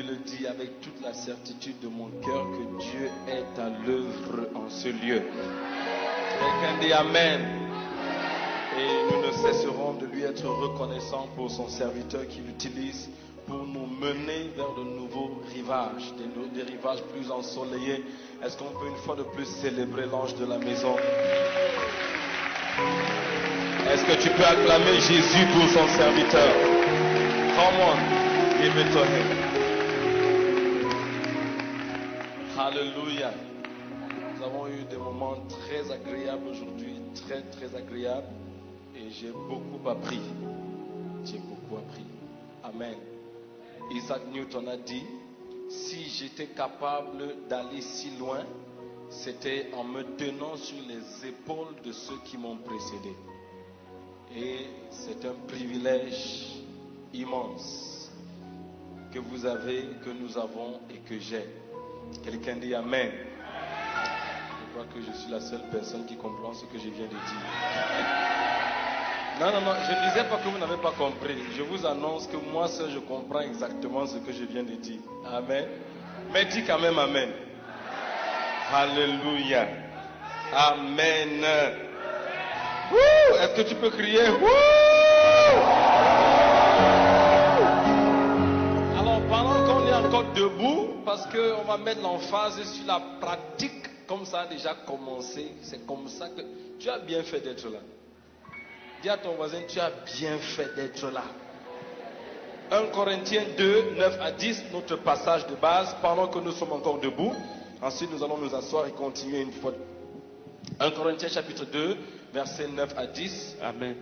lui le dis avec toute la certitude de mon cœur que Dieu est à l'œuvre en ce lieu. Quelqu'un dit Amen. Et nous ne cesserons de lui être reconnaissants pour son serviteur qui l'utilise pour nous mener vers de nouveaux rivages, des rivages plus ensoleillés. Est-ce qu'on peut une fois de plus célébrer l'ange de la maison? Est-ce que tu peux acclamer Jésus pour son serviteur? Come on, give it to him. Hallelujah. Nous avons eu des moments très agréables aujourd'hui, très très agréables. Et j'ai beaucoup appris. J'ai beaucoup appris. Amen. Isaac Newton a dit, si j'étais capable d'aller si loin, c'était en me tenant sur les épaules de ceux qui m'ont précédé. Et c'est un privilège immense que vous avez, que nous avons et que j'ai. Quelqu'un dit Amen. Je crois que je suis la seule personne qui comprend ce que je viens de dire. Non, je ne disais pas que vous n'avez pas compris. Je vous annonce que moi seul je comprends exactement ce que je viens de dire. Amen. Mais dis quand même Amen. Alléluia. Amen. Est-ce que tu peux crier? Alors pendant qu'on est encore debout, parce qu'on va mettre l'emphase sur la pratique, comme ça a déjà commencé, c'est comme ça que tu as bien fait d'être là. Dis à ton voisin, tu as bien fait d'être là. 1 Corinthiens 2, 9 à 10, notre passage de base, pendant que nous sommes encore debout. Ensuite, nous allons nous asseoir et continuer une fois. 1 Corinthiens chapitre 2, versets 9 à 10. Amen.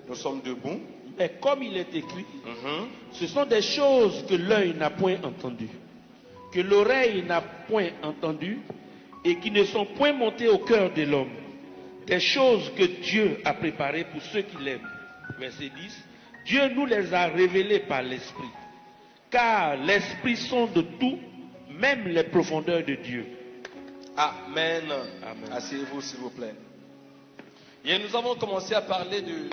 Nous sommes debout. Mais comme il est écrit, ce sont des choses que l'œil n'a point entendues, que l'oreille n'a point entendues, et qui ne sont point montées au cœur de l'homme. Des choses que Dieu a préparées pour ceux qui l'aiment. Verset 10. Dieu nous les a révélées par l'Esprit. Car l'Esprit sonde tout, même les profondeurs de Dieu. Amen. Amen. Asseyez-vous s'il vous plaît. Et nous avons commencé à parler du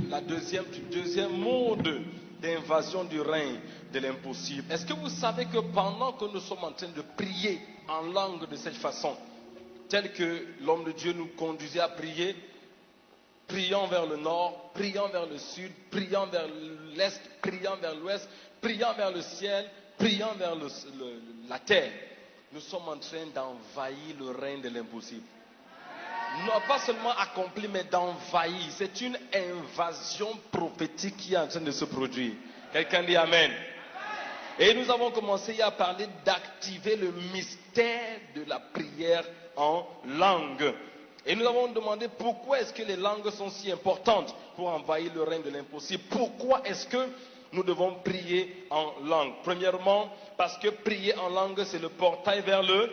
deuxième mode d'invasion du règne de l'impossible. Est-ce que vous savez que pendant que nous sommes en train de prier en langue de cette façon, tel que l'homme de Dieu nous conduisait à prier, priant vers le nord, priant vers le sud, priant vers l'est, priant vers l'ouest, priant vers le ciel, priant vers la terre, nous sommes en train d'envahir le règne de l'impossible. Non, pas seulement accompli, mais d'envahir. C'est une invasion prophétique qui est en train de se produire. Quelqu'un dit Amen. Et nous avons commencé à parler d'activer le mystère de la prière en langue. Et nous avons demandé pourquoi est-ce que les langues sont si importantes pour envahir le règne de l'impossible. Pourquoi est-ce que nous devons prier en langue? Premièrement, parce que prier en langue, c'est le portail vers le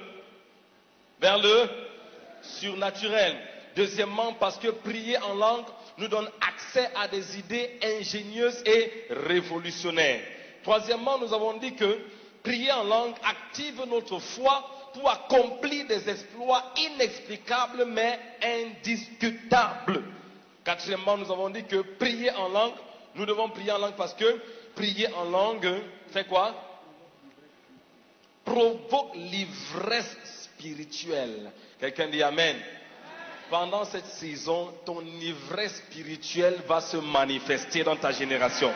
surnaturel. Deuxièmement, parce que prier en langue nous donne accès à des idées ingénieuses et révolutionnaires. Troisièmement, nous avons dit que prier en langue active notre foi pour accomplir des exploits inexplicables mais indiscutables. Quatrièmement, nous avons dit que prier en langue, nous devons prier en langue parce que prier en langue fait quoi? Provoque l'ivresse spirituelle. Quelqu'un dit Amen. Pendant cette saison, ton ivresse spirituelle va se manifester dans ta génération.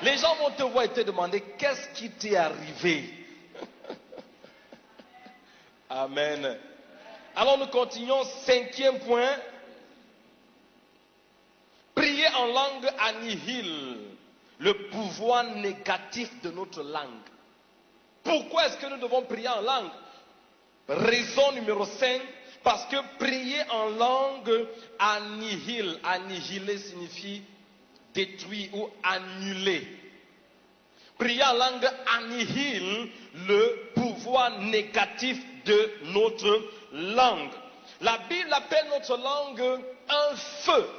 Les gens vont te voir et te demander qu'est-ce qui t'est arrivé. Amen. Alors nous continuons. 5e point. Prier en langue annihile le pouvoir négatif de notre langue. Pourquoi est-ce que nous devons prier en langue? Raison numéro 5. Parce que prier en langue annihile. Annihiler signifie détruire ou annuler. Prier en langue annihile le pouvoir négatif de notre langue. La Bible appelle notre langue un feu.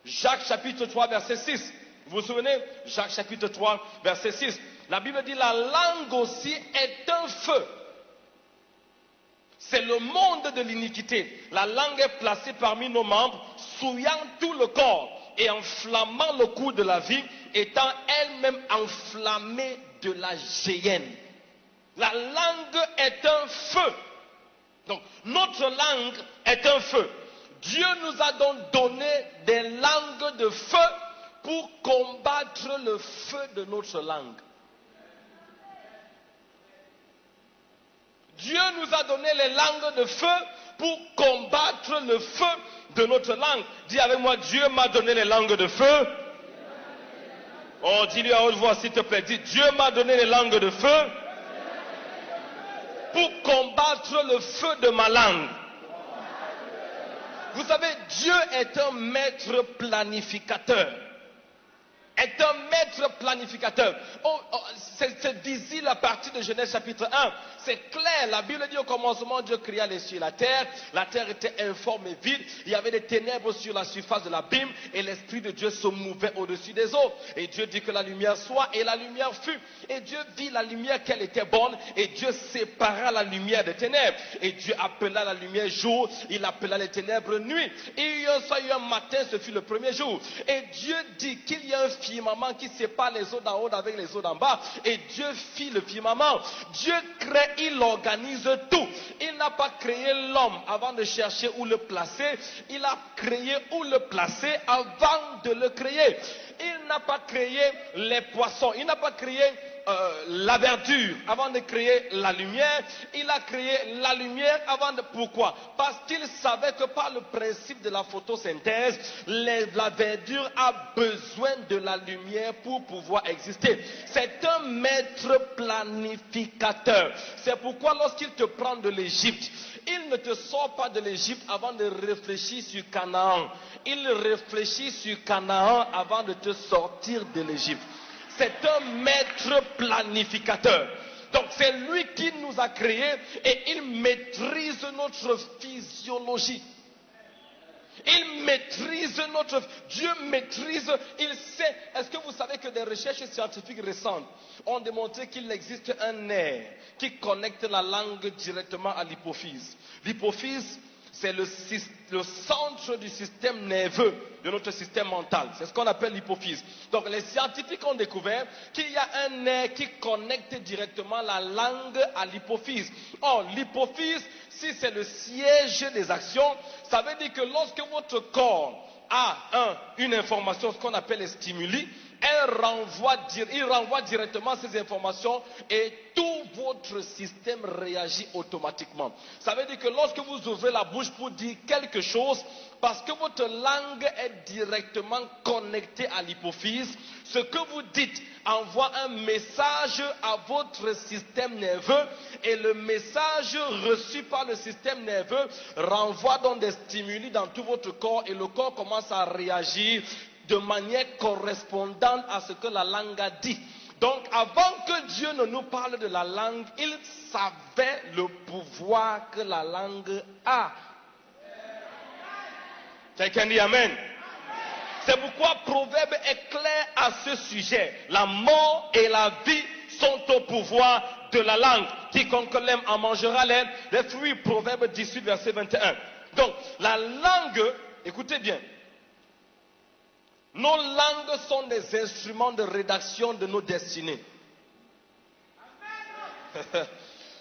Jacques chapitre 3 verset 6. Vous vous souvenez? Jacques chapitre 3 verset 6. La Bible dit la langue aussi est un feu. C'est le monde de l'iniquité. La langue est placée parmi nos membres, souillant tout le corps et enflammant le cours de la vie, étant elle-même enflammée de la géhenne. La langue est un feu. Donc, notre langue est un feu. Dieu nous a donc donné des langues de feu pour combattre le feu de notre langue. Dieu nous a donné les langues de feu pour combattre le feu de notre langue. Dis avec moi, Dieu m'a donné les langues de feu. Oh, dis-lui à haute voix, s'il te plaît. Dis, Dieu m'a donné les langues de feu pour combattre le feu de ma langue. Vous savez, Dieu est un maître planificateur. Est un maître planificateur. C'est visible à partir de Genèse chapitre 1. C'est clair, la Bible dit au commencement, Dieu créa les cieux et la terre. La terre était informe et vide. Il y avait des ténèbres sur la surface de l'abîme et l'Esprit de Dieu se mouvait au-dessus des eaux. Et Dieu dit que la lumière soit et la lumière fut. Et Dieu vit la lumière qu'elle était bonne et Dieu sépara la lumière des ténèbres. Et Dieu appela la lumière jour, il appela les ténèbres nuit. Et un matin, ce fut le premier jour. Et Dieu dit qu'il y a un firmament qui sépare les eaux d'en haut avec les eaux d'en bas. Et Dieu fit le firmament. Dieu crée, il organise tout. Il n'a pas créé l'homme avant de chercher où le placer. Il a créé où le placer avant de le créer. Il n'a pas créé les poissons. Il n'a pas créé la verdure avant de créer la lumière. Il a créé la lumière avant de... Pourquoi? Parce qu'il savait que par le principe de la photosynthèse, la verdure a besoin de la lumière pour pouvoir exister. C'est un maître planificateur. C'est pourquoi lorsqu'il te prend de l'Égypte, il ne te sort pas de l'Égypte avant de réfléchir sur Canaan. Il réfléchit sur Canaan avant de te sortir de l'Égypte. C'est un maître planificateur. Donc c'est lui qui nous a créés et il maîtrise notre physiologie. Il maîtrise notre... Dieu maîtrise, il sait... Est-ce que vous savez que des recherches scientifiques récentes ont démontré qu'il existe un nerf qui connecte la langue directement à l'hypophyse. L'hypophyse, c'est le centre du système nerveux de notre système mental. C'est ce qu'on appelle l'hypophyse. Donc les scientifiques ont découvert qu'il y a un nerf qui connecte directement la langue à l'hypophyse. Or, l'hypophyse, si c'est le siège des actions, ça veut dire que lorsque votre corps a une information, ce qu'on appelle les stimuli, il renvoie directement ces informations et tout votre système réagit automatiquement. Ça veut dire que lorsque vous ouvrez la bouche pour dire quelque chose, parce que votre langue est directement connectée à l'hypophyse, ce que vous dites envoie un message à votre système nerveux et le message reçu par le système nerveux renvoie donc des stimuli dans tout votre corps et le corps commence à réagir de manière correspondante à ce que la langue a dit. Donc, avant que Dieu ne nous parle de la langue, il savait le pouvoir que la langue a. Quelqu'un dit Amen. C'est pourquoi Proverbe est clair à ce sujet. La mort et la vie sont au pouvoir de la langue. Quiconque l'aime en mangera les fruits. Proverbe 18, verset 21. Donc, la langue, écoutez bien. Nos langues sont des instruments de rédaction de nos destinées.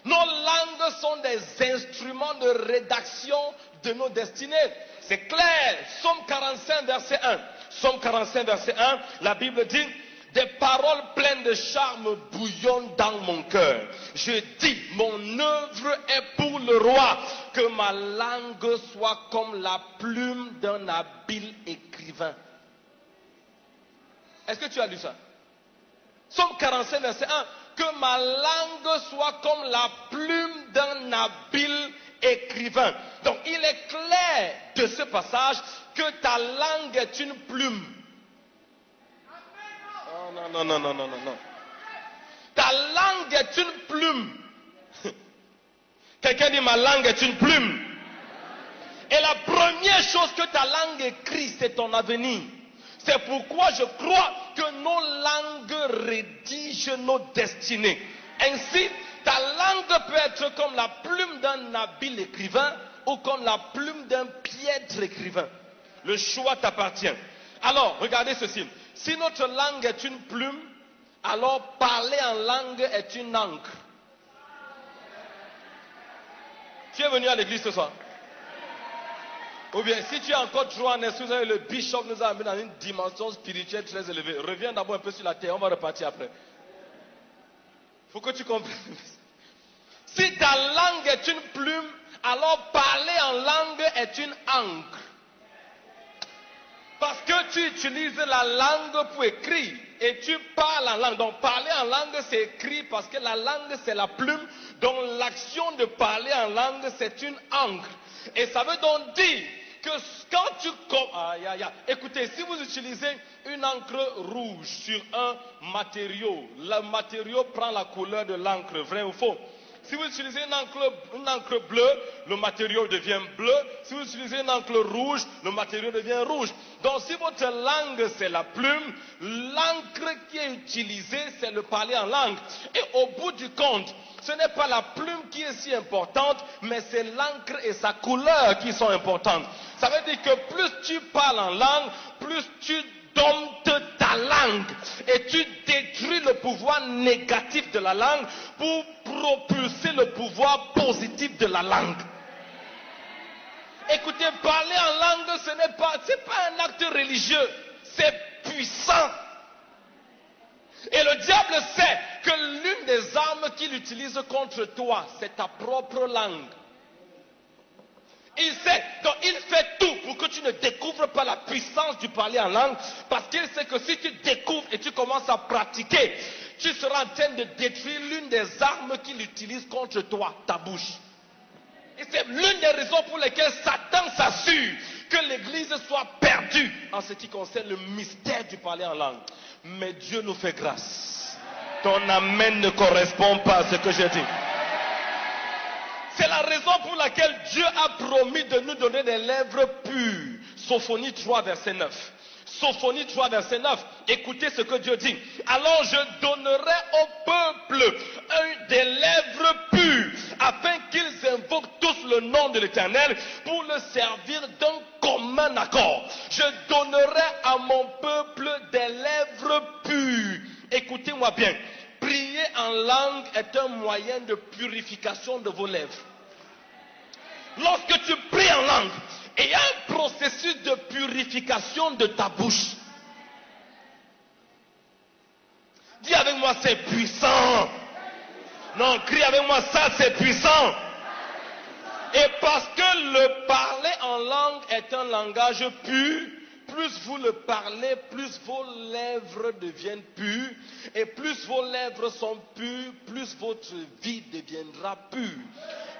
Nos langues sont des instruments de rédaction de nos destinées. C'est clair. Psaume 45, verset 1. Psaume 45, verset 1, la Bible dit, des paroles pleines de charme bouillonnent dans mon cœur. Je dis, mon œuvre est pour le roi. Que ma langue soit comme la plume d'un habile écrivain. Est-ce que tu as lu ça? Psaume 45, verset 1. Que ma langue soit comme la plume d'un habile écrivain. Donc il est clair de ce passage que ta langue est une plume. Oh, non. Ta langue est une plume. Quelqu'un dit ma langue est une plume. Et la première chose que ta langue écrit, c'est ton avenir. C'est pourquoi je crois que nos langues rédigent nos destinées. Ainsi, ta langue peut être comme la plume d'un habile écrivain ou comme la plume d'un piètre écrivain. Le choix t'appartient. Alors, regardez ceci. Si notre langue est une plume, alors parler en langue est une encre. Tu es venu à l'église ce soir? Ou bien, si tu es encore trop en esprit, le bishop nous a amené dans une dimension spirituelle très élevée. Reviens d'abord un peu sur la terre, on va repartir après. Il faut que tu comprennes. Si ta langue est une plume, alors parler en langue est une encre. Parce que tu utilises la langue pour écrire et tu parles en langue. Donc parler en langue c'est écrire parce que la langue c'est la plume. Donc l'action de parler en langue c'est une encre. Et ça veut donc dire que quand tu... Écoutez, si vous utilisez une encre rouge sur un matériau, le matériau prend la couleur de l'encre, vrai ou faux? Si vous utilisez une encre bleue, le matériau devient bleu. Si vous utilisez une encre rouge, le matériau devient rouge. Donc si votre langue c'est la plume, l'encre qui est utilisée c'est le parler en langue. Et au bout du compte, ce n'est pas la plume qui est si importante, mais c'est l'encre et sa couleur qui sont importantes. Ça veut dire que plus tu parles en langue, plus tu domptes ta langue et tu détruis le pouvoir négatif de la langue pour propulser le pouvoir positif de la langue. Écoutez, parler en langue, ce n'est pas un acte religieux, c'est puissant. Et le diable sait que l'une des armes qu'il utilise contre toi, c'est ta propre langue. Il sait, donc il fait tout pour que tu ne découvres pas la puissance du parler en langue, parce qu'il sait que si tu découvres et tu commences à pratiquer, tu seras en train de détruire l'une des armes qu'il utilise contre toi, ta bouche. Et c'est l'une des raisons pour lesquelles Satan s'assure que l'église soit perdue en ce qui concerne le mystère du parler en langue. Mais Dieu nous fait grâce. Ton amen ne correspond pas à ce que j'ai dit. C'est la raison pour laquelle Dieu a promis de nous donner des lèvres pures. Sophonie 3, verset 9. Sophonie 3, verset 9. Écoutez ce que Dieu dit. Alors je donnerai au peuple des lèvres pures, afin qu'ils invoquent tous le nom de l'Éternel pour le servir d'un commun accord. Je donnerai à mon peuple des lèvres pures. Écoutez-moi bien. Prier en langue est un moyen de purification de vos lèvres. Lorsque tu pries en langue, il y a un processus de purification de ta bouche. Dis avec moi, c'est puissant. Non, crie avec moi, ça c'est puissant. Et parce que le parler en langue est un langage pur, plus vous le parlez, plus vos lèvres deviennent pures. Et plus vos lèvres sont pures, plus votre vie deviendra pure.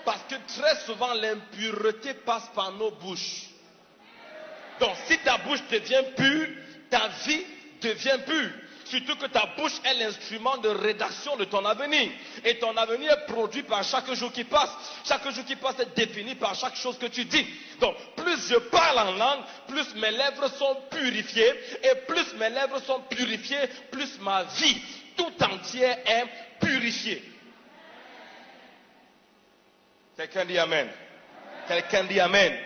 Parce que très souvent l'impureté passe par nos bouches. Donc si ta bouche devient pure, ta vie devient pure. Surtout que ta bouche est l'instrument de rédaction de ton avenir. Et ton avenir est produit par chaque jour qui passe. Chaque jour qui passe est défini par chaque chose que tu dis. Donc, plus je parle en langue, plus mes lèvres sont purifiées. Et plus mes lèvres sont purifiées, plus ma vie tout entière est purifiée. Quelqu'un dit Amen. Quelqu'un dit Amen.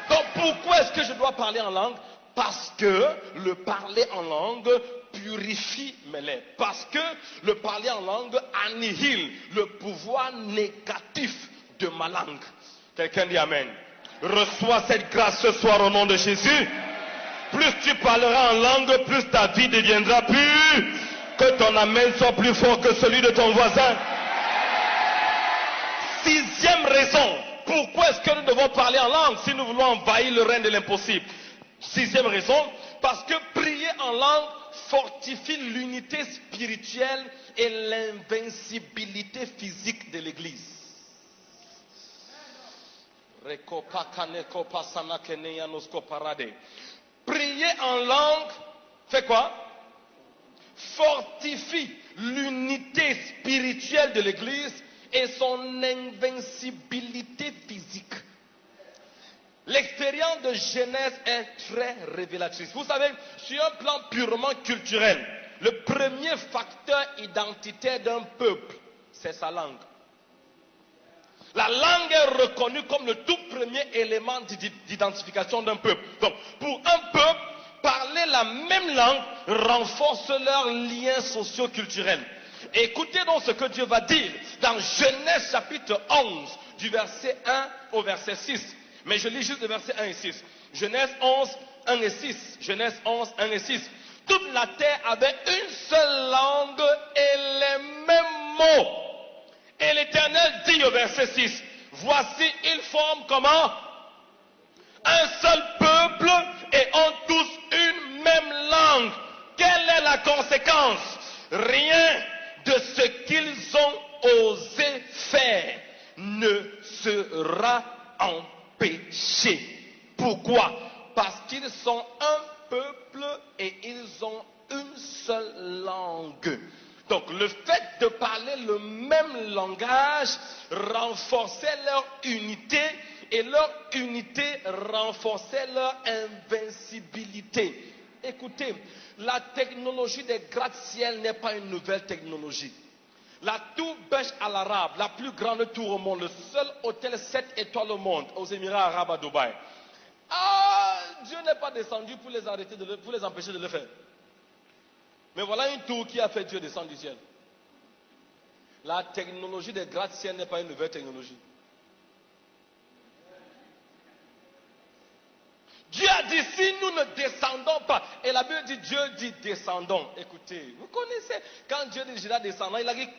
Donc, pourquoi est-ce que je dois parler en langue? Parce que le parler en langue purifie mes lèvres. Parce que le parler en langue annihile le pouvoir négatif de ma langue. Quelqu'un dit Amen. Reçois cette grâce ce soir au nom de Jésus. Plus tu parleras en langue, plus ta vie deviendra pure. Que ton amen soit plus fort que celui de ton voisin. Sixième raison. Pourquoi est-ce que nous devons parler en langue si nous voulons envahir le règne de l'impossible? Sixième raison. Parce que prier en langue fortifie l'unité spirituelle et l'invincibilité physique de l'Église. Prier en langue fait quoi? Fortifie l'unité spirituelle de l'Église et son invincibilité physique. L'expérience de Genèse est très révélatrice. Vous savez, sur un plan purement culturel, le premier facteur identitaire d'un peuple, c'est sa langue. La langue est reconnue comme le tout premier élément d'identification d'un peuple. Donc, pour un peuple, parler la même langue renforce leurs liens socio-culturels. Écoutez donc ce que Dieu va dire dans Genèse chapitre 11, du verset 1 au verset 6. Mais je lis juste le verset 1 et 6. Genèse 11, 1 et 6. Genèse 11, 1 et 6. Toute la terre avait une seule langue et les mêmes mots. Et l'Éternel dit au verset 6, voici, ils forment comment? Un seul peuple et ont tous une même langue. Quelle est la conséquence? Rien de ce qu'ils ont osé faire ne sera empêché. Pourquoi? Parce qu'ils sont un peuple et ils ont une seule langue. Donc le fait de parler le même langage renforçait leur unité et leur unité renforçait leur invincibilité. Écoutez, la technologie des gratte-ciel n'est pas une nouvelle technologie. La tour Burj Al Arab, la plus grande tour au monde, le seul hôtel 7 étoiles au monde, aux Émirats Arabes à Dubaï. Ah, Dieu n'est pas descendu pour les arrêter, pour les empêcher de le faire. Mais voilà une tour qui a fait Dieu descendre du ciel. La technologie des gratte-ciel n'est pas une nouvelle technologie. Dieu a dit, si nous ne descendons pas, et la Bible dit, Dieu dit descendons. Écoutez, vous connaissez, quand Dieu dit j'irai descendant, il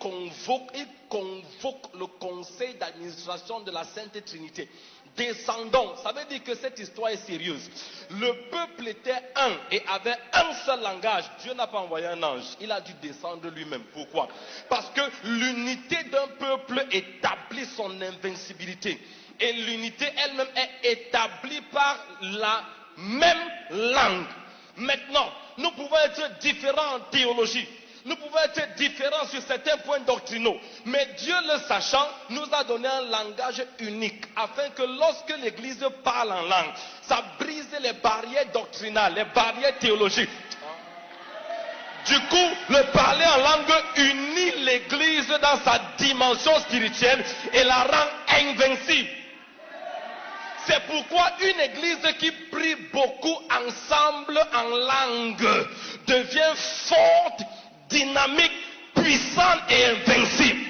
convoque le conseil d'administration de la Sainte Trinité. Descendons, ça veut dire que cette histoire est sérieuse. Le peuple était un et avait un seul langage. Dieu n'a pas envoyé un ange, il a dû descendre lui-même. Pourquoi? Parce que l'unité d'un peuple établit son invincibilité. Et l'unité elle-même est établie par la même langue. Maintenant, nous pouvons être différents en théologie. Nous pouvons être différents sur certains points doctrinaux. Mais Dieu le sachant, nous a donné un langage unique. Afin que lorsque l'Église parle en langue, ça brise les barrières doctrinales, les barrières théologiques. Du coup, le parler en langue unit l'Église dans sa dimension spirituelle et la rend invincible. C'est pourquoi une église qui prie beaucoup ensemble en langue devient forte, dynamique, puissante et invincible.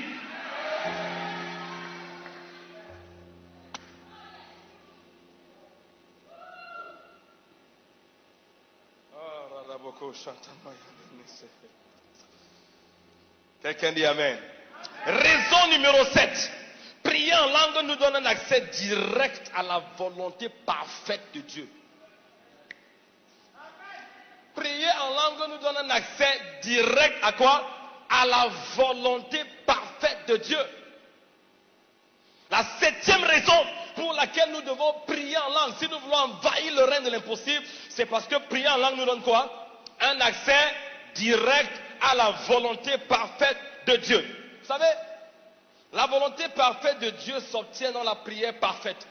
Quelqu'un dit Amen. Raison numéro 7. Prier en langue nous donne un accès direct à la volonté parfaite de Dieu. Prier en langue nous donne un accès direct à quoi? À la volonté parfaite de Dieu. La 7e raison pour laquelle nous devons prier en langue, si nous voulons envahir le règne de l'impossible, c'est parce que prier en langue nous donne quoi? Un accès direct à la volonté parfaite de Dieu. Vous savez, la volonté parfaite de Dieu s'obtient dans la prière parfaite.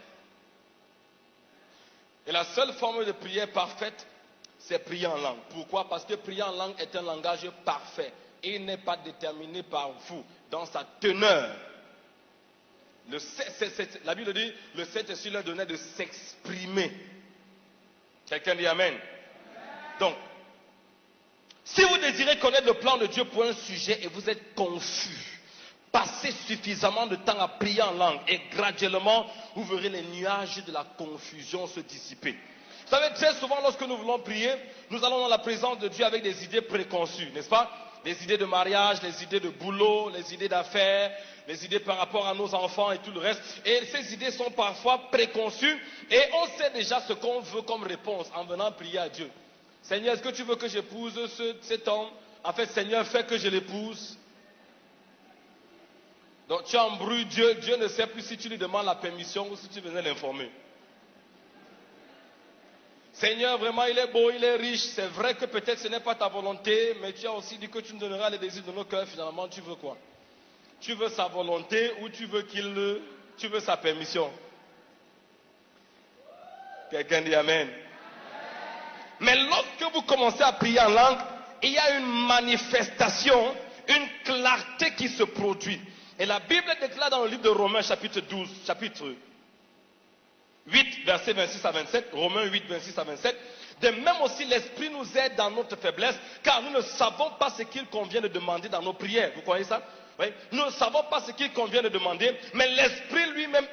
Et la seule forme de prière parfaite, c'est prier en langue. Pourquoi? Parce que prier en langue est un langage parfait. Et il n'est pas déterminé par vous dans sa teneur. La Bible dit, le Saint-Esprit leur donnait de s'exprimer. Quelqu'un dit Amen. Donc, si vous désirez connaître le plan de Dieu pour un sujet et vous êtes confus, passez suffisamment de temps à prier en langue et graduellement, vous verrez les nuages de la confusion se dissiper. Vous savez, très souvent, lorsque nous voulons prier, nous allons dans la présence de Dieu avec des idées préconçues, n'est-ce pas? Les idées de mariage, les idées de boulot, les idées d'affaires, les idées par rapport à nos enfants et tout le reste. Et ces idées sont parfois préconçues et on sait déjà ce qu'on veut comme réponse en venant prier à Dieu. Seigneur, est-ce que tu veux que j'épouse cet homme? En fait, Seigneur, fais que je l'épouse. Donc tu embrouilles Dieu, Dieu ne sait plus si tu lui demandes la permission ou si tu venais l'informer. Seigneur, vraiment il est beau, il est riche, c'est vrai que peut-être ce n'est pas ta volonté, mais tu as aussi dit que tu nous donneras les désirs de nos cœurs, finalement tu veux quoi? Tu veux sa volonté ou tu veux tu veux sa permission? Quelqu'un dit Amen. Mais lorsque vous commencez à prier en langue, il y a une manifestation, une clarté qui se produit. Et la Bible déclare dans le livre de Romains chapitre 8, versets 26 à 27, Romains 8, 26 à 27, de même aussi l'Esprit nous aide dans notre faiblesse, car nous ne savons pas ce qu'il convient de demander dans nos prières. Vous croyez ça? Oui. Nous ne savons pas ce qu'il convient de demander, mais l'Esprit lui-même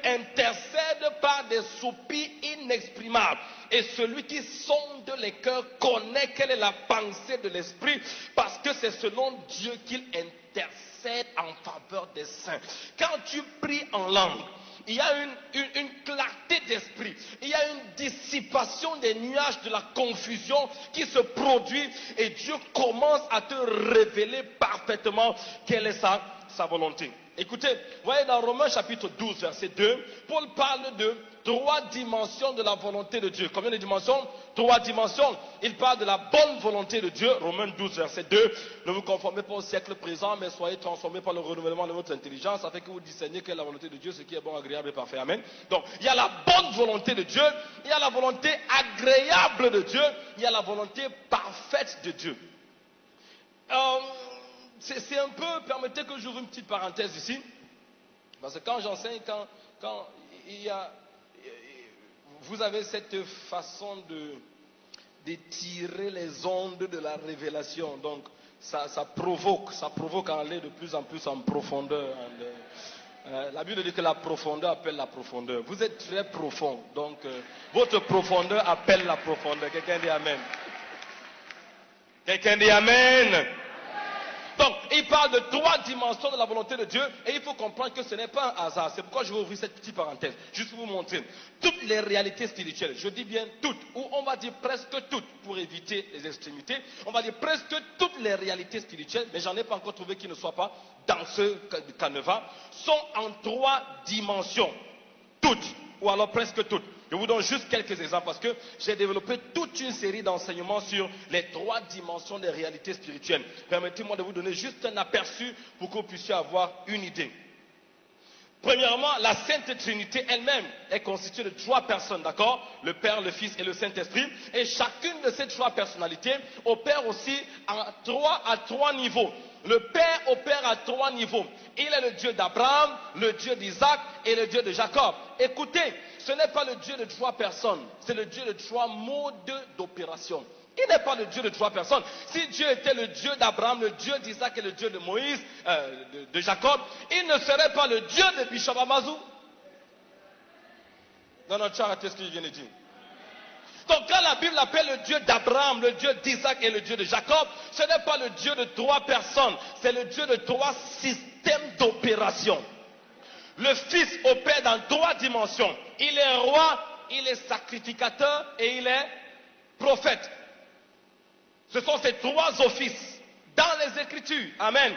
soupir inexprimable. Et celui qui sonde les cœurs connaît quelle est la pensée de l'Esprit, parce que c'est selon Dieu qu'il intercède en faveur des saints. Quand tu pries en langue, il y a une clarté d'esprit, il y a une dissipation des nuages de la confusion qui se produit et Dieu commence à te révéler parfaitement quelle est sa volonté. Écoutez, voyez dans Romains chapitre 12, verset 2, Paul parle de 3 dimensions de la volonté de Dieu. Combien de dimensions? 3 dimensions. Il parle de la bonne volonté de Dieu. Romains 12, verset 2. Ne vous conformez pas au siècle présent, mais soyez transformés par le renouvellement de votre intelligence, afin que vous discerniez quelle est la volonté de Dieu, ce qui est bon, agréable et parfait. Amen. Donc, il y a la bonne volonté de Dieu, il y a la volonté agréable de Dieu, il y a la volonté parfaite de Dieu. C'est un peu, permettez que j'ouvre une petite parenthèse ici, parce que quand j'enseigne, quand il y a, vous avez cette façon de tirer les ondes de la révélation, donc ça provoque à aller de plus en plus en profondeur. La Bible dit que la profondeur appelle la profondeur. Vous êtes très profond, donc votre profondeur appelle la profondeur. Quelqu'un dit Amen. Quelqu'un dit Amen. Donc, il parle de 3 dimensions de la volonté de Dieu et il faut comprendre que ce n'est pas un hasard. C'est pourquoi je vais ouvrir cette petite parenthèse, juste pour vous montrer. Toutes les réalités spirituelles, je dis bien toutes, ou on va dire presque toutes, pour éviter les extrémités, on va dire presque toutes les réalités spirituelles, mais j'en ai pas encore trouvé qui ne soient pas dans ce canevas, sont en 3 dimensions. Toutes, ou alors presque toutes. Je vous donne juste quelques exemples parce que j'ai développé toute une série d'enseignements sur les 3 dimensions des réalités spirituelles. Permettez-moi de vous donner juste un aperçu pour que vous puissiez avoir une idée. Premièrement, la Sainte Trinité elle-même est constituée de 3 personnes, d'accord? Le Père, le Fils et le Saint-Esprit. Et chacune de ces 3 personnalités opère aussi à 3 niveaux. Le Père opère à 3 niveaux. Il est le Dieu d'Abraham, le Dieu d'Isaac et le Dieu de Jacob. Écoutez, ce n'est pas le Dieu de 3 personnes, c'est le Dieu de 3 modes d'opération. Il n'est pas le Dieu de 3 personnes. Si Dieu était le Dieu d'Abraham, le Dieu d'Isaac et le Dieu de Moïse, de Jacob, il ne serait pas le Dieu de Bishop Amazou. Non, tu as raté ce que je viens de dire. Donc quand la Bible appelle le Dieu d'Abraham, le Dieu d'Isaac et le Dieu de Jacob, ce n'est pas le Dieu de 3 personnes, c'est le Dieu de 3 systèmes d'opération. Le Fils opère dans 3 dimensions. Il est roi, il est sacrificateur et il est prophète. Ce sont ces 3 offices dans les Écritures. Amen.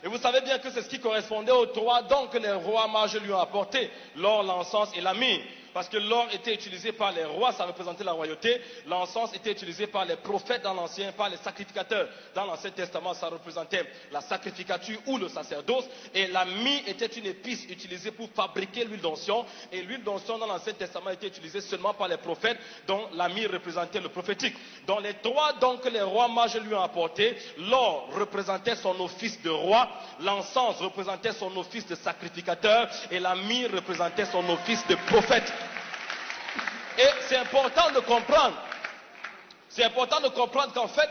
Et vous savez bien que c'est ce qui correspondait aux 3 dons que les rois mages lui ont apportés: l'or, l'encens et la myrrhe. Parce que l'or était utilisé par les rois, ça représentait la royauté. L'encens était utilisé par les prophètes dans l'Ancien, par les sacrificateurs. Dans l'Ancien Testament, ça représentait la sacrificature ou le sacerdoce. Et la myrrhe était une épice utilisée pour fabriquer l'huile d'onction. Et l'huile d'onction dans l'Ancien Testament était utilisée seulement par les prophètes, dont la myrrhe représentait le prophétique. Dans les 3 dons que les rois mages lui ont apportés, l'or représentait son office de roi, l'encens représentait son office de sacrificateur et la myrrhe représentait son office de prophète. Et c'est important de comprendre. C'est important de comprendre qu'en fait,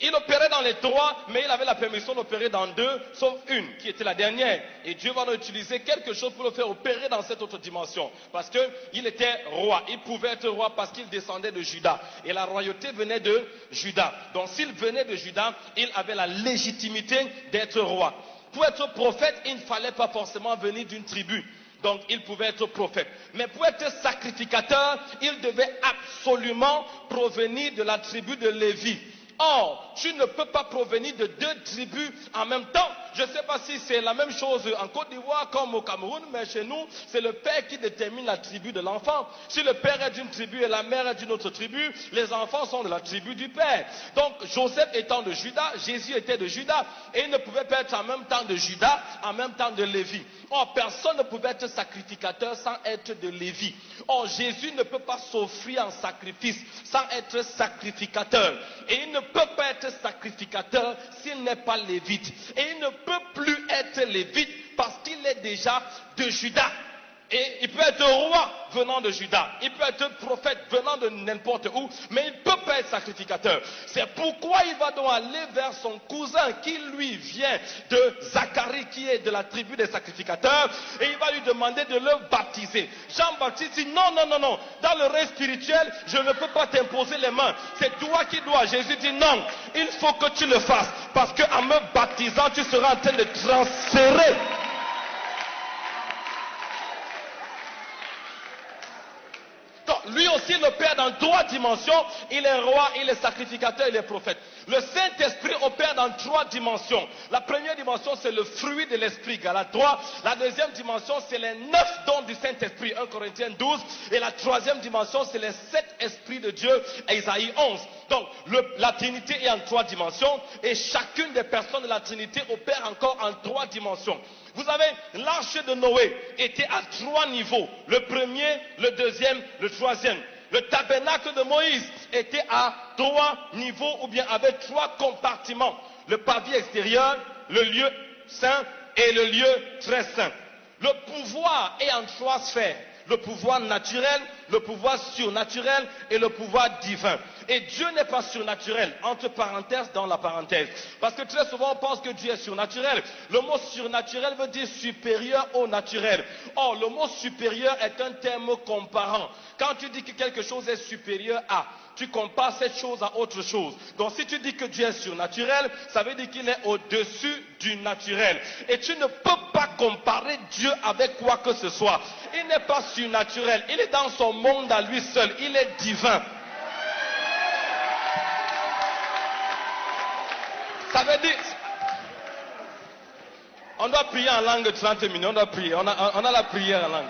il opérait dans les 3, mais il avait la permission d'opérer dans 2, sauf une, qui était la dernière. Et Dieu va utiliser quelque chose pour le faire opérer dans cette autre dimension. Parce qu'il était roi. Il pouvait être roi parce qu'il descendait de Juda. Et la royauté venait de Juda. Donc s'il venait de Juda, il avait la légitimité d'être roi. Pour être prophète, il ne fallait pas forcément venir d'une tribu. Donc il pouvait être prophète. Mais pour être sacrificateur, il devait absolument provenir de la tribu de Lévi. Or, tu ne peux pas provenir de 2 tribus en même temps. Je ne sais pas si c'est la même chose en Côte d'Ivoire comme au Cameroun, mais chez nous, c'est le père qui détermine la tribu de l'enfant. Si le père est d'une tribu et la mère est d'une autre tribu, les enfants sont de la tribu du père. Donc, Joseph étant de Juda, Jésus était de Juda. Et il ne pouvait pas être en même temps de Juda, en même temps de Lévi. Or, personne ne pouvait être sacrificateur sans être de Lévi. Or, Jésus ne peut pas s'offrir en sacrifice sans être sacrificateur. Et il ne peut pas être sacrificateur s'il n'est pas lévite. Et il ne peut plus être lévite parce qu'il est déjà de Juda. Et il peut être roi venant de Juda. Il peut être prophète venant de n'importe où. Mais il ne peut pas être sacrificateur. C'est pourquoi il va donc aller vers son cousin qui lui vient de Zacharie, qui est de la tribu des sacrificateurs. Et il va lui demander de le baptiser. Jean-Baptiste dit non, non, non, non. Dans le règne spirituel, je ne peux pas t'imposer les mains. C'est toi qui dois. Jésus dit non. Il faut que tu le fasses. Parce qu'en me baptisant, tu seras en train de transférer. Lui aussi le Père dans 3 dimensions. Il est roi, il est sacrificateur, il est prophète. Le Saint-Esprit opère dans 3 dimensions. La première dimension, c'est le fruit de l'Esprit, Galates 3. La deuxième dimension, c'est les 9 dons du Saint-Esprit, 1 Corinthiens 12. Et la troisième dimension, c'est les 7 esprits de Dieu, Isaïe 11. Donc, la Trinité est en 3 dimensions. Et chacune des personnes de la Trinité opère encore en 3 dimensions. Vous savez, l'arche de Noé était à 3 niveaux. Le premier, le deuxième, le troisième. Le tabernacle de Moïse était à 3 niveaux ou bien avec 3 compartiments. Le pavillon extérieur, le lieu saint et le lieu très saint. Le pouvoir est en 3 sphères. Le pouvoir naturel, le pouvoir surnaturel et le pouvoir divin. Et Dieu n'est pas surnaturel, entre parenthèses dans la parenthèse. Parce que très souvent on pense que Dieu est surnaturel. Le mot surnaturel veut dire supérieur au naturel. Or, le mot supérieur est un terme comparant. Quand tu dis que quelque chose est supérieur à, tu compares cette chose à autre chose. Donc si tu dis que Dieu est surnaturel, ça veut dire qu'il est au-dessus du naturel. Et tu ne peux pas comparer Dieu avec quoi que ce soit. Il n'est pas surnaturel, il est dans son monde à lui seul, il est divin. Ça veut dire, on doit prier en langue 30 minutes, on doit prier, on a la prière en langue.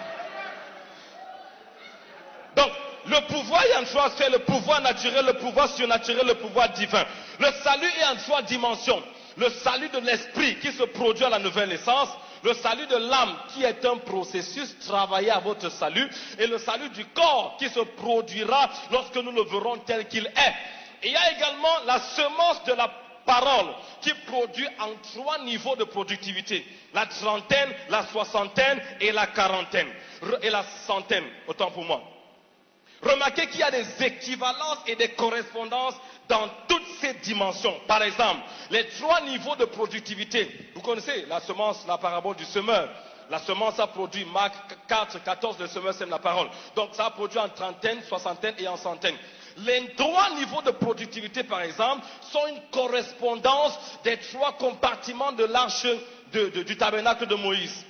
Donc, le pouvoir est en 3 sphères, le pouvoir naturel, le pouvoir surnaturel, le pouvoir divin. Le salut est en 3 dimensions. Le salut de l'esprit qui se produit à la nouvelle naissance, le salut de l'âme qui est un processus travaillé à votre salut, et le salut du corps qui se produira lorsque nous le verrons tel qu'il est. Et il y a également la semence de la parole qui produit en 3 niveaux de productivité. La trentaine, la soixantaine et la quarantaine. Et la centaine, autant pour moi. Remarquez qu'il y a des équivalences et des correspondances dans toutes ces dimensions. Par exemple, les 3 niveaux de productivité. Vous connaissez la semence, la parabole du semeur. La semence a produit, Marc 4, 14, le semeur sème la parole. Donc ça a produit en trentaine, soixantaine et en centaine. Les 3 niveaux de productivité, par exemple, sont une correspondance des 3 compartiments de l'arche du tabernacle de Moïse.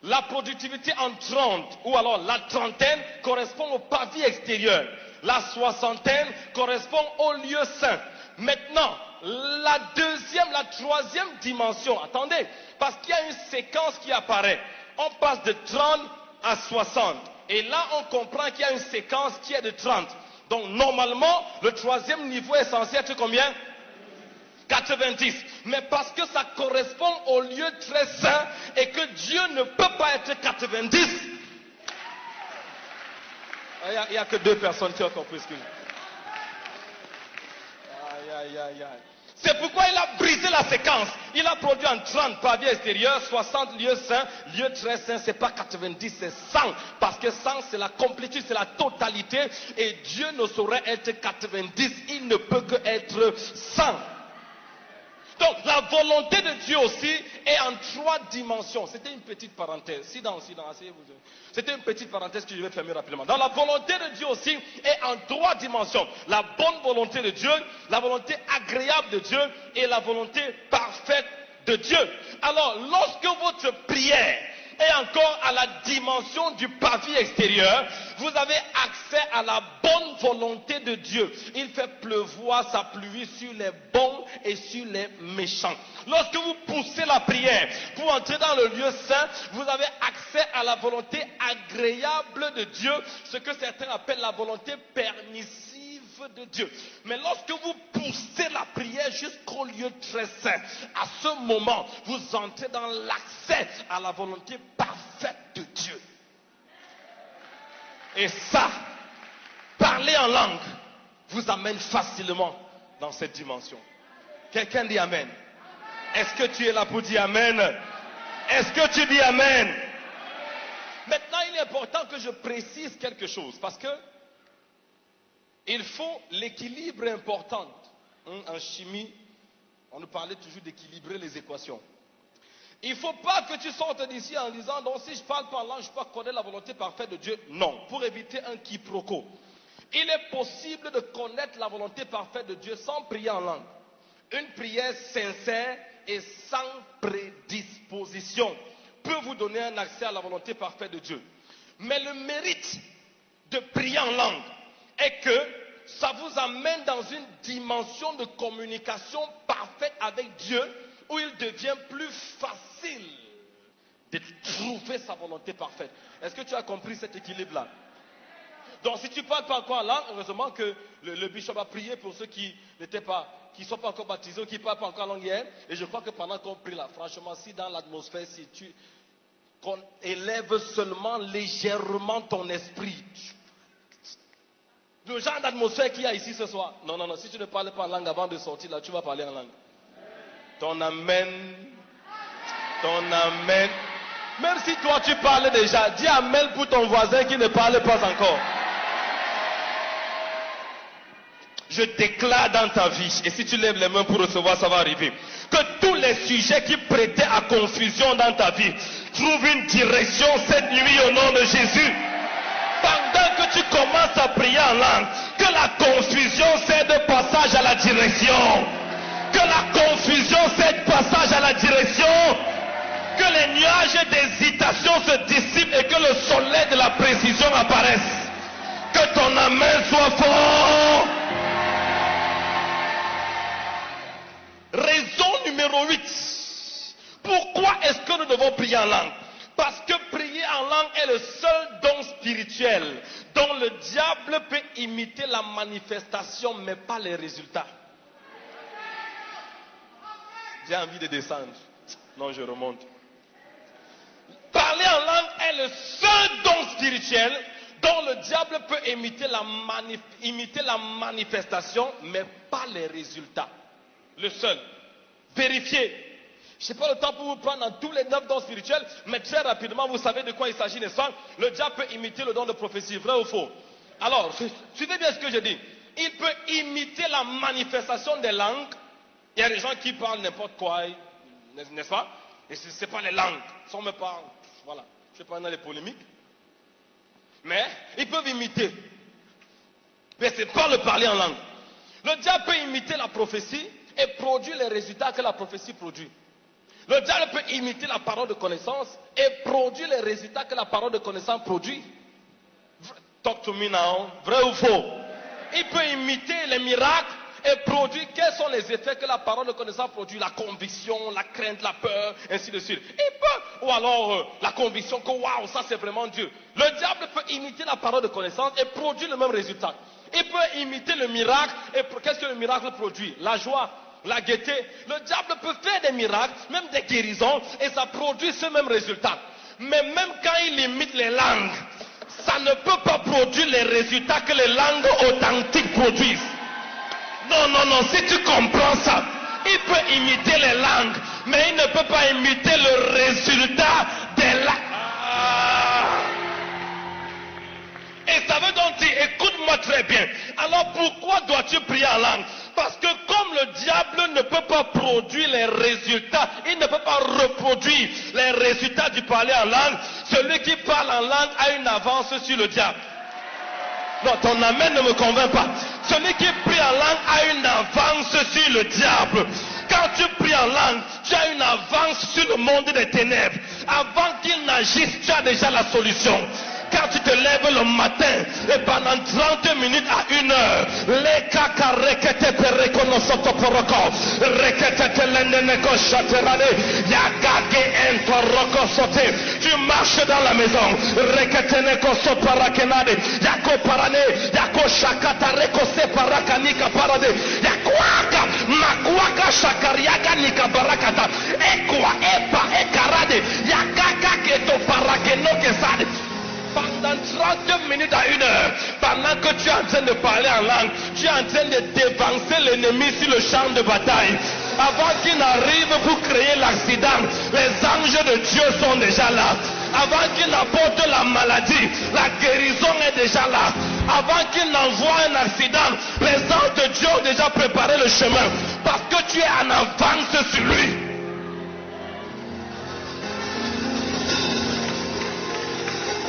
La productivité en 30, ou alors la trentaine, correspond au pavillon extérieur. La soixantaine correspond au lieu saint. Maintenant, la troisième dimension, attendez, parce qu'il y a une séquence qui apparaît. On passe de 30 à 60. Et là, on comprend qu'il y a une séquence qui est de 30. Donc, normalement, le 3e niveau est censé être combien ? 90. Mais parce que ça correspond au lieu très saint et que Dieu ne peut pas être 90. Il n'y a que 2 personnes qui ont compris ce que je dis. Aïe, aïe, aïe, aïe. C'est pourquoi il a brisé la séquence. Il a produit en 30 pavillons extérieurs, 60 lieux saints, lieux très saints, c'est pas 90, c'est 100. Parce que 100 c'est la complétude, c'est la totalité. Et Dieu ne saurait être 90, il ne peut que être 100. Donc la volonté de Dieu aussi est en 3 dimensions. C'était une petite parenthèse. Asseyez-vous. C'était une petite parenthèse que je vais fermer rapidement. Donc la volonté de Dieu aussi est en 3 dimensions. La bonne volonté de Dieu, la volonté agréable de Dieu et la volonté parfaite de Dieu. Alors lorsque votre prière est encore à la dimension du pavillon extérieur, vous avez accès à la bonne volonté de Dieu. Il fait pleuvoir sa pluie sur les bons et sur les méchants. Lorsque vous poussez la prière pour entrer dans le lieu saint, vous avez accès à la volonté agréable de Dieu, ce que certains appellent la volonté permissive de Dieu. Mais lorsque vous poussez la prière jusqu'au lieu très saint, à ce moment, vous entrez dans l'accès à la volonté parfaite de Dieu. Et ça, parler en langue, vous amène facilement dans cette dimension. Quelqu'un dit Amen. Est-ce que tu es là pour dire Amen? Est-ce que tu dis Amen? Maintenant, il est important que je précise quelque chose parce que il faut l'équilibre important. En chimie, on nous parlait toujours d'équilibrer les équations. Il ne faut pas que tu sortes d'ici en disant, donc si je parle pas en langue, je peux connaître la volonté parfaite de Dieu. Non, pour éviter un quiproquo. Il est possible de connaître la volonté parfaite de Dieu sans prier en langue. Une prière sincère et sans prédisposition peut vous donner un accès à la volonté parfaite de Dieu. Mais le mérite de prier en langue est que ça vous amène dans une dimension de communication parfaite avec Dieu où il devient plus facile de trouver sa volonté parfaite. Est-ce que tu as compris cet équilibre-là? Donc si tu ne parles pas encore en langue, heureusement que le bishop a prié pour ceux qui n'étaient pas, qui ne sont pas encore baptisés ou qui ne parlent pas encore en langue hier. Et je crois que pendant qu'on prie là, franchement, si dans l'atmosphère, si tu qu'on élève seulement légèrement ton esprit, le genre d'atmosphère qu'il y a ici ce soir. Non, si tu ne parles pas en langue avant de sortir là, tu vas parler en langue. Ton amen. Même si toi tu parles déjà, dis amen pour ton voisin qui ne parle pas encore. Je déclare dans ta vie, et si tu lèves les mains pour recevoir, ça va arriver, que tous les sujets qui prêtaient à confusion dans ta vie trouvent une direction cette nuit au nom de Jésus. Pendant que tu commences à prier en langue, que la confusion cède passage à la direction. Que la confusion cède passage à la direction. Que les nuages d'hésitation se dissipent et que le soleil de la précision apparaisse. Que ton amen soit fort. Raison numéro 8. Pourquoi est-ce que nous devons prier en langue? Parce que prier en langue est le seul don spirituel dont le diable peut imiter la manifestation mais pas les résultats. J'ai envie de descendre. Non, je remonte. Parler en langue est le seul don spirituel dont le diable peut imiter la manifestation mais pas les résultats. Le seul. Vérifiez. Je n'ai pas le temps pour vous prendre dans tous les 9 dons spirituels, mais très rapidement, vous savez de quoi il s'agit, n'est-ce pas? Le diable peut imiter le don de prophétie, vrai ou faux? Alors, suivez bien ce que je dis. Il peut imiter la manifestation des langues. Il y a des gens qui parlent n'importe quoi, n'est-ce pas? Et ce n'est pas les langues. Si on me parle, voilà. Je ne vais pas dans les polémiques. Mais ils peuvent imiter. Mais ce n'est pas le parler en langue. Le diable peut imiter la prophétie et produire les résultats que la prophétie produit. Le diable peut imiter la parole de connaissance et produire les résultats que la parole de connaissance produit. Talk to me now. Vrai ou faux? Il peut imiter les miracles et produire quels sont les effets que la parole de connaissance produit. La conviction, la crainte, la peur, ainsi de suite. Il peut, ou alors la conviction que waouh, ça c'est vraiment Dieu. Le diable peut imiter la parole de connaissance et produire le même résultat. Il peut imiter le miracle et qu'est-ce que le miracle produit? La joie. La gaieté. Le diable peut faire des miracles, même des guérisons, et ça produit ce même résultat. Mais même quand il imite les langues, ça ne peut pas produire les résultats que les langues authentiques produisent. Non, si tu comprends ça, il peut imiter les langues, mais il ne peut pas imiter le résultat des langues. Et ça veut donc dire, écoute-moi très bien, alors pourquoi dois-tu prier en langue? Parce que comme le diable ne peut pas produire les résultats, il ne peut pas reproduire les résultats du parler en langue, celui qui parle en langue a une avance sur le diable. Non, ton amen ne me convainc pas. Celui qui prie en langue a une avance sur le diable. Quand tu pries en langue, tu as une avance sur le monde des ténèbres. Avant qu'il n'agisse, tu as déjà la solution. Quand tu te lèves le matin et pendant 30 minutes à 1 heure, les caca rekete perekono sotoporoko, rekete teleneneko chaterane, yagage entoroko sote. Tu marches dans la maison, rekete neko soparakenade, yako parane, yako shakata reko separakanika parade, yakwaka, makwaka shakariaga nika barakata, ekwa epa ekarade, yagaka keto parakeno kesade. Pendant 30 minutes à 1 heure, pendant que tu es en train de parler en langue, tu es en train de dévancer l'ennemi sur le champ de bataille. Avant qu'il n'arrive pour créer l'accident, les anges de Dieu sont déjà là. Avant qu'il apporte la maladie, la guérison est déjà là. Avant qu'il n'envoie un accident, les anges de Dieu ont déjà préparé le chemin. Parce que tu es en avance sur lui.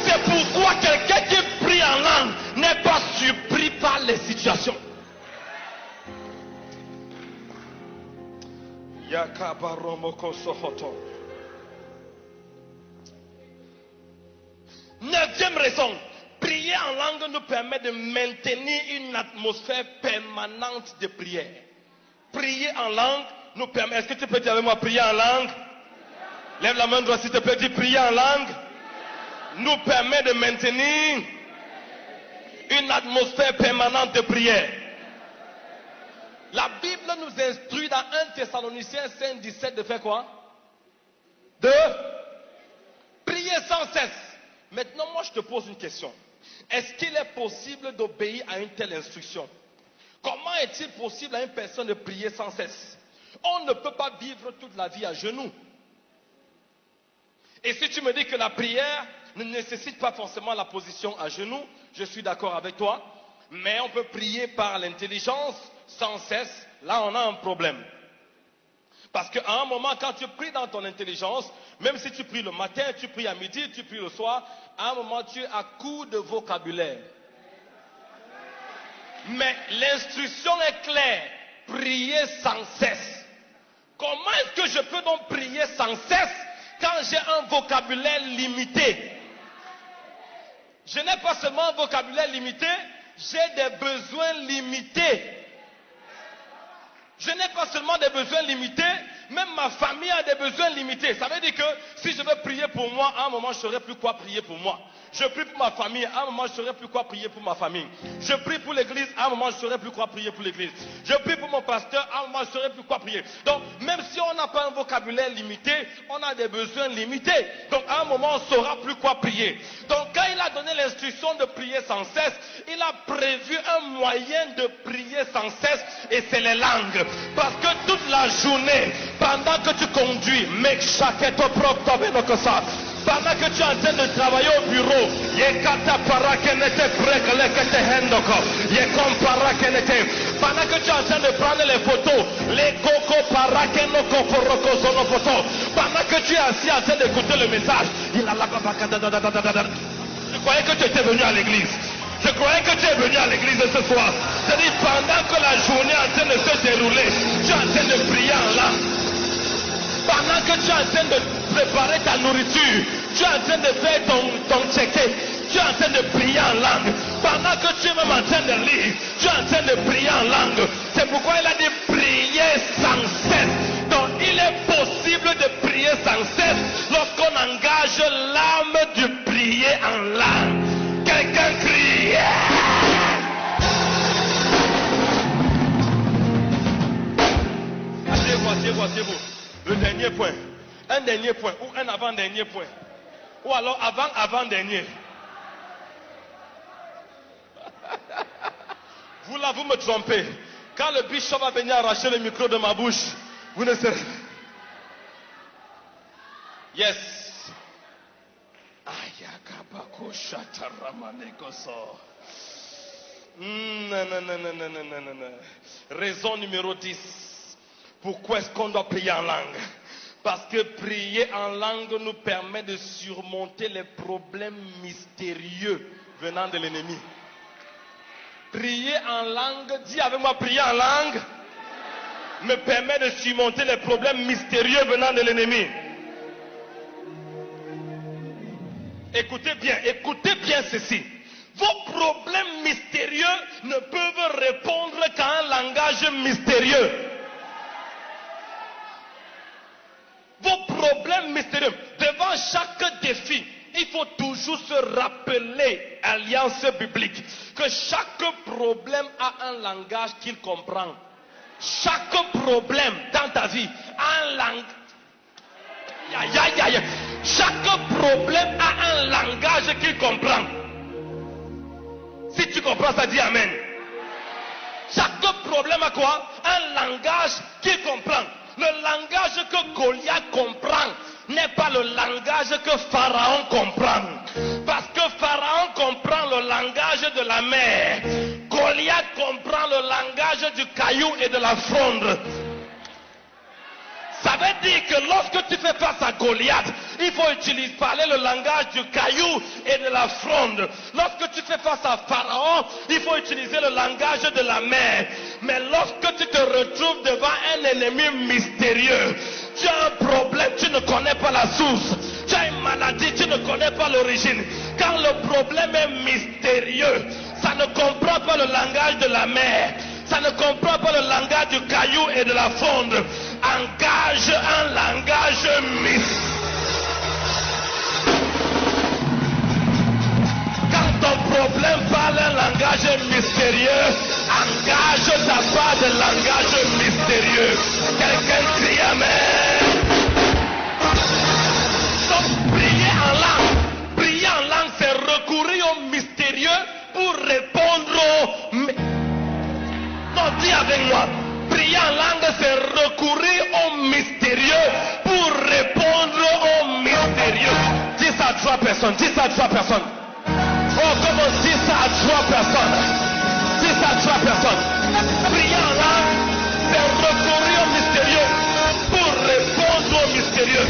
C'est pourquoi quelqu'un qui prie en langue n'est pas surpris par les situations. Neuvième raison, prier en langue nous permet de maintenir une atmosphère permanente de prière. Prier en langue nous permet, est-ce que tu peux dire avec moi, prier en langue? Lève la main droite s'il te plaît, dis prier en langue nous permet de maintenir une atmosphère permanente de prière. La Bible nous instruit dans 1 Thessaloniciens 5:17 de faire quoi? De prier sans cesse. Maintenant, moi je te pose une question. Est-ce qu'il est possible d'obéir à une telle instruction? Comment est-il possible à une personne de prier sans cesse? On ne peut pas vivre toute la vie à genoux. Et si tu me dis que la prière ne nécessite pas forcément la position à genoux, je suis d'accord avec toi, mais on peut prier par l'intelligence sans cesse. Là on a un problème. Parce qu'à un moment, quand tu pries dans ton intelligence, même si tu pries le matin, tu pries à midi, tu pries le soir, à un moment tu es à court de vocabulaire. Mais l'instruction est claire, prier sans cesse. Comment est-ce que je peux donc prier sans cesse quand j'ai un vocabulaire limité? Je n'ai pas seulement un vocabulaire limité, j'ai des besoins limités. Je n'ai pas seulement des besoins limités, même ma famille a des besoins limités. Ça veut dire que si je veux prier pour moi, à un moment je ne saurais plus quoi prier pour moi. Je prie pour ma famille, à un moment je ne saurais plus quoi prier pour ma famille. Je prie pour l'église, à un moment je ne saurais plus quoi prier pour l'église. Je prie pour mon pasteur, à un moment je ne saurais plus quoi prier. Donc même si on n'a pas un vocabulaire limité, on a des besoins limités. Donc à un moment on ne saura plus quoi prier. Donc quand il a donné l'instruction de prier sans cesse, il a prévu un moyen de prier sans cesse, et c'est les langues. Parce que toute la journée, pendant que tu conduis, make chaque propre que ça. Pendant que tu es en train de travailler au bureau, pendant que tu es en train de prendre les photos, pendant que tu es assis en train d'écouter le message, je croyais que tu étais venu à l'église. Je croyais que tu es venu à l'église ce soir. C'est-à-dire pendant que la journée est en train de se dérouler, tu es en train de prier en langue. Pendant que tu es en train de préparer ta nourriture, tu es en train de faire ton check-in, tu es en train de prier en langue. Pendant que tu es même en train de lire, tu es en train de prier en langue. C'est pourquoi il a dit prier sans cesse. Donc il est possible de prier sans cesse lorsqu'on engage l'âme de prier en langue. Quelqu'un crie. Asseyez-vous. Le dernier point. Un dernier point ou un avant-dernier point. Ou alors avant-avant-dernier. Vous là, vous me trompez. Quand le bishop va venir arracher le micro de ma bouche, vous ne serez... Yes. Raison numéro 10. Pourquoi est-ce qu'on doit prier en langue? Parce que prier en langue nous permet de surmonter les problèmes mystérieux venant de l'ennemi. Prier en langue, dis avec moi, prier en langue me permet de surmonter les problèmes mystérieux venant de l'ennemi. Écoutez bien ceci. Vos problèmes mystérieux ne peuvent répondre qu'à un langage mystérieux. Vos problèmes mystérieux, devant chaque défi, il faut toujours se rappeler, alliance biblique, que chaque problème a un langage qu'il comprend. Chaque problème dans ta vie a un langage. Chaque problème a un langage qu'il comprend. Si tu comprends ça, dis amen. Chaque problème a quoi? Un langage qu'il comprend. Le langage que Goliath comprend, n'est pas le langage que Pharaon comprend. Parce que Pharaon comprend le langage de la mer. Goliath comprend le langage du caillou et de la fronde. Ça veut dire que lorsque tu fais face à Goliath, il faut parler le langage du caillou et de la fronde. Lorsque tu fais face à Pharaon, il faut utiliser le langage de la mer. Mais lorsque tu te retrouves devant un ennemi mystérieux, tu as un problème, tu ne connais pas la source. Tu as une maladie, tu ne connais pas l'origine. Quand le problème est mystérieux, ça ne comprend pas le langage de la mer. Ça ne comprend pas le langage du caillou et de la fronde. Engage un langage mystérieux. Quand ton problème parle un langage mystérieux, engage ta part de langage mystérieux. Quelqu'un crie amen. Donc prier en langue. Prier en langue, c'est recourir au mystérieux pour répondre au... Non, dis avec moi. Prier en langue, c'est recourir au mystérieux pour répondre au mystérieux. Dis ça à 3 personnes. Dis ça à 3 personnes. Oh, comment dis ça à 3 personnes. Dis ça à 3 personnes. Prier en langue, c'est recourir au mystérieux pour répondre au mystérieux.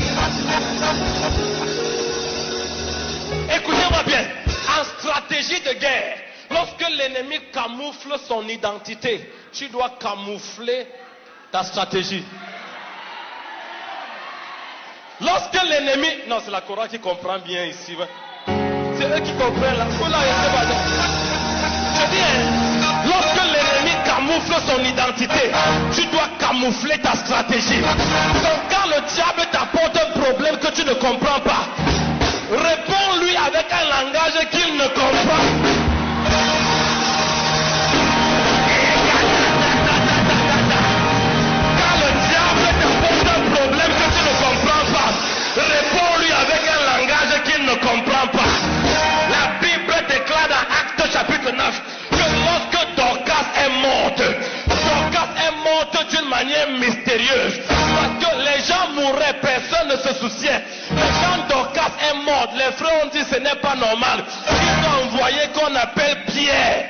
Écoutez-moi bien. En stratégie de guerre, lorsque l'ennemi camoufle son identité, tu dois camoufler ta stratégie. Lorsque l'ennemi... Non, c'est la Coran qui comprend bien ici. C'est eux qui comprennent là. Je dis, lorsque l'ennemi camoufle son identité, tu dois camoufler ta stratégie. Donc quand le diable t'apporte un problème que tu ne comprends pas, réponds-lui avec un langage qu'il ne comprend pas. Réponds-lui avec un langage qu'il ne comprend pas. La Bible déclare dans Actes chapitre 9 que lorsque Dorcas est morte d'une manière mystérieuse, parce que les gens mouraient, personne ne se souciait. Mais quand Dorcas est morte, les frères ont dit ce n'est pas normal. Ils ont envoyé qu'on appelle Pierre.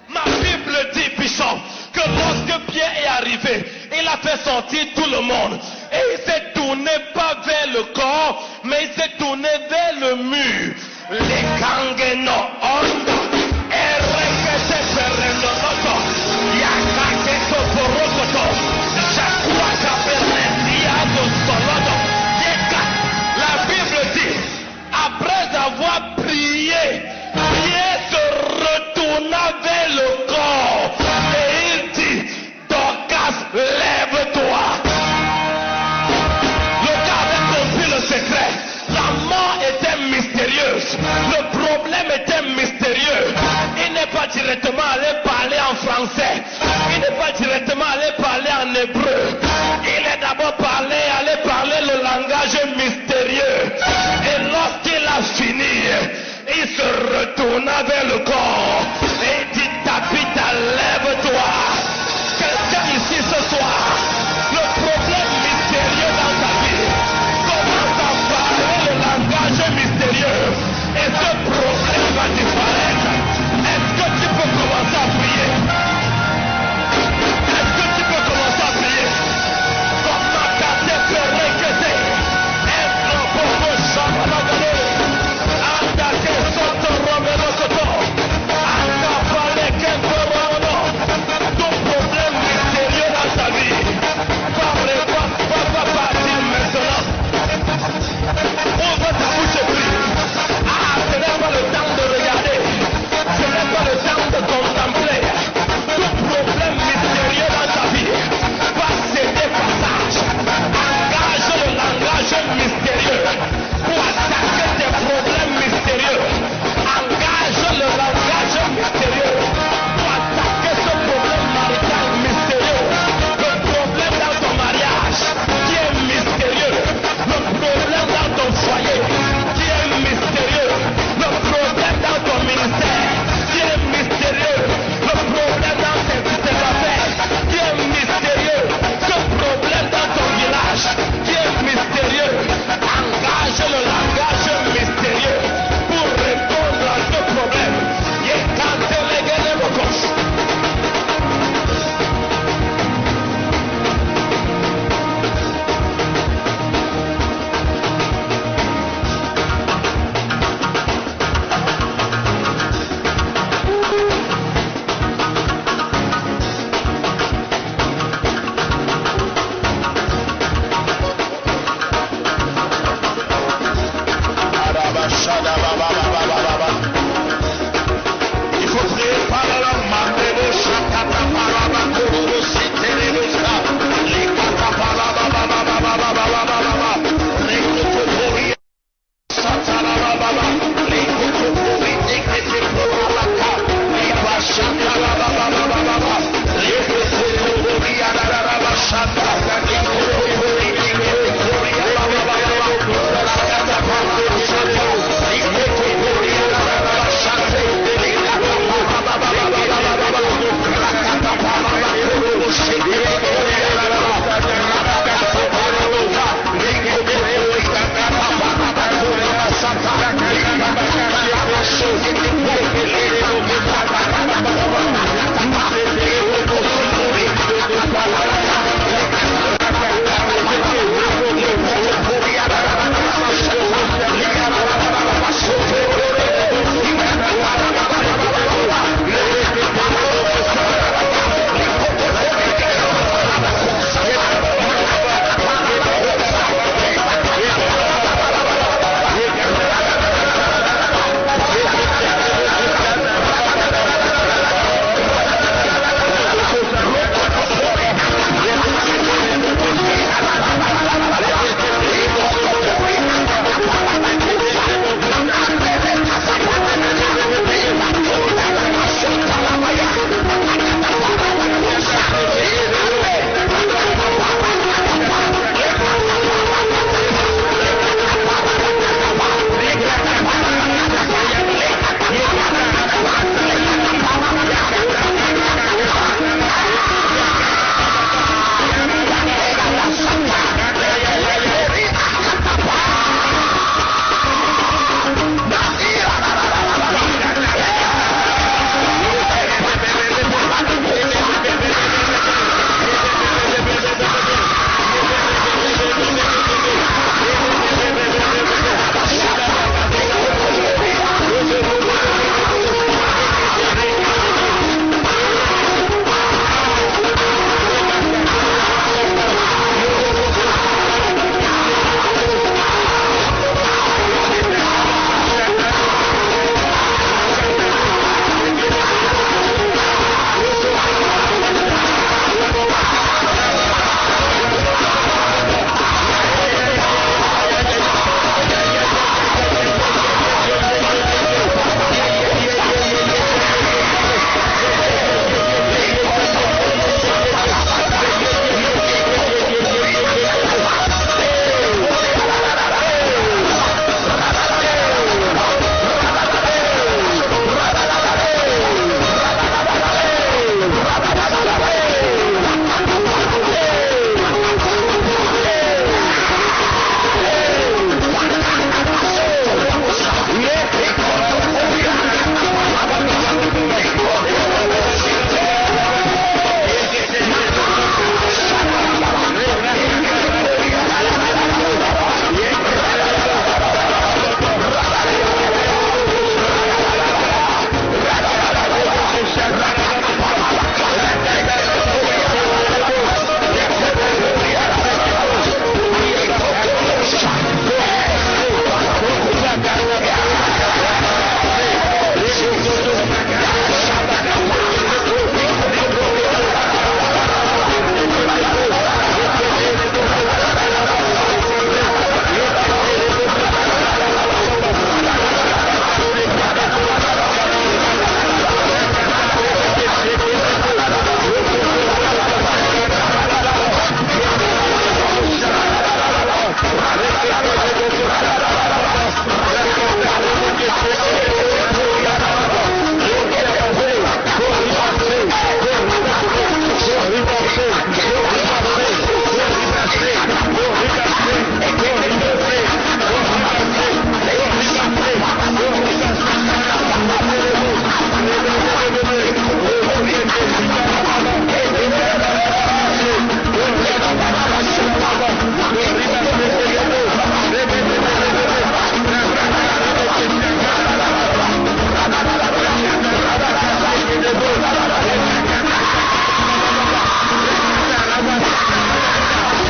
Ma Bible dit, Bishop, que lorsque Pierre est arrivé, il a fait sortir tout le monde. Et il s'est tourné pas vers le corps, mais il s'est tourné vers le mur. Les kangeno onda, erekete perenonoto, yakaketo porokoto, jakuaka pernetiado solodo, yeka. La Bible dit, après avoir prié, Pierre se retourna vers le corps et il dit, Dorcas, lève-toi. La mort était mystérieuse, le problème était mystérieux. Il n'est pas directement allé parler en français.